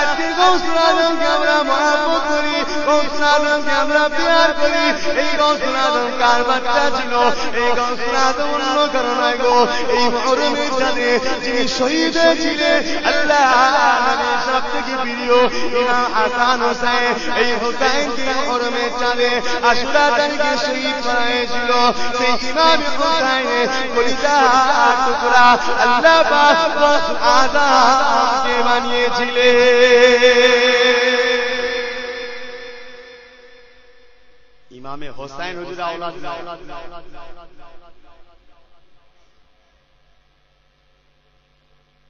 আজকে গৌসুল আজমকে আমরা মহব্বত করি, গৌসুল আজমকে আমরা প্যার করি। এই গৌসুল আজম কার বাচ্চা ছিল? এই গৌসুল আজম অন্য কারো নয় গো, এই মুহররমের চাঁদে যিনি শহীদ হয়েছিলেন আল্লাহ নবীর সবথেকে প্রিয় ইমাম হাসান হোসেন। এই হোসেনকে মুহররমের চাঁদে আশুরা তারিখে শহীদ করা হয়েছিল। সেই ইমাম হোসেনের কলিজার টুকরা আল্লাহ পাক গৌসুল আজমকে বানিয়েছিলেন। ইমামে হোসেন হুজুর আওলাদ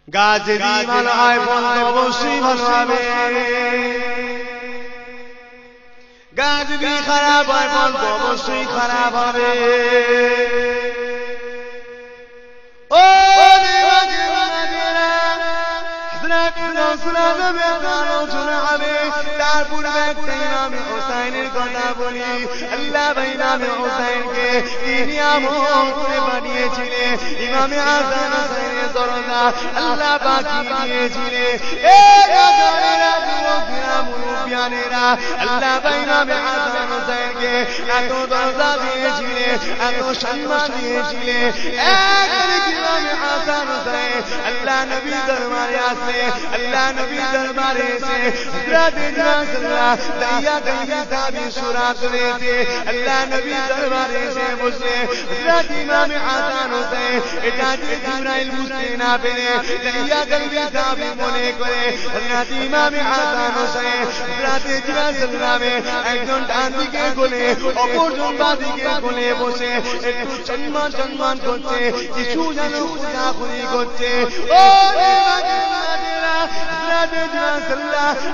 গাছ যদি ভালো হয় ফল অবশ্যই ভালো হবে, গাছ যদি খারাপ হয় ফল অবশ্যই খারাপ হবে। ও তার পূর্বে একটা ইমামে হোসেনের কথা বলি। আল্লাহ ইমামে হোসেনকে তিনি আমল করে বানিয়েছিলেন ইমামে হাসান হোসেনের দরজা আল্লাহ বাকি দিয়েছিলেন। আল্লাহ ইমামে হাসান হোসেনকে এত দরজা দিয়েছিলেন, এত সম্মান দিয়েছিলেন। ইমামে হাসান হোসেন আল্লাহ নবী দরবারে আসে, আল্লাহ নবী দরবারে এসে হযরত রাসূলুল্লাহ দাইয়া দাইয়া সাহাবী সুরা করেছে। আল্লাহ নবী দরবারে এসে বসে হযরত ইমামে হাসান হোসেন এটা যে জিবরাইল বুঝতে না পেরে দাইয়া দাইয়া সাহাবী মনে করে হযরত ইমামে হাসান হোসেন হযরত রাসূলুল্লাহকে একজন ডান দিকে কোলে অপরজন বাঁ দিকে কোলে বসে একটু সম্মান করছে, কিছু যেন খুদাখুদি করছে। ও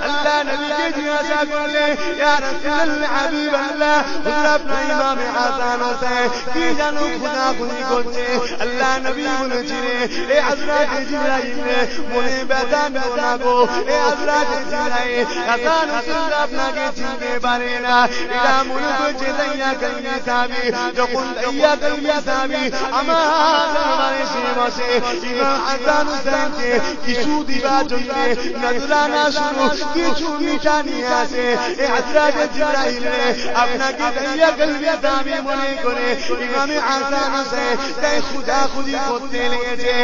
আল্লাহ নবীকে জিজ্ঞাসা করলে ইয়া রাসূলুল্লাহ হাবিবাল্লাহ হুজুর আপনার ইমামে হাসান হোসেন কি যেন খুদাখুদি করছে। আল্লাহ নবী বলেছিলেন এ হযরত জিবরাইল মনে ব্যথা নিও না গো, এ হযরত জিবরাইল হাসান হোসেন আপনাকে চিনতে পারে না। এটা মনে করছে দাইয়া কালমি সাহাবী। যখন দাইয়া কালমি সাহাবী আমার দরবারে এসে বসে ইমাম হাসান হোসেনকে কিছু দিবার জন্য নজরানা শুরু কিছু মিঠা নিয়ে আসে। এ হযরত জিবরাইল আপনাকে দাইয়া কালমি সাহাবী মনে করে ইমামে হাসান হোসেন তাই খুদাখুদি করতে লেগেছে।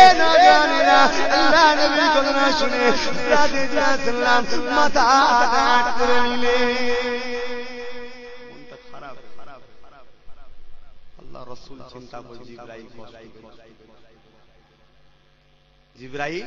এ নজরানা আল্লাহ নবীর কথা শুনে হযরত রাসূলুল্লাহ মাথা কাট করে নিলেন। মনটা খারাপ। আল্লাহ রাসূল চিন্তা করে জিবরাইল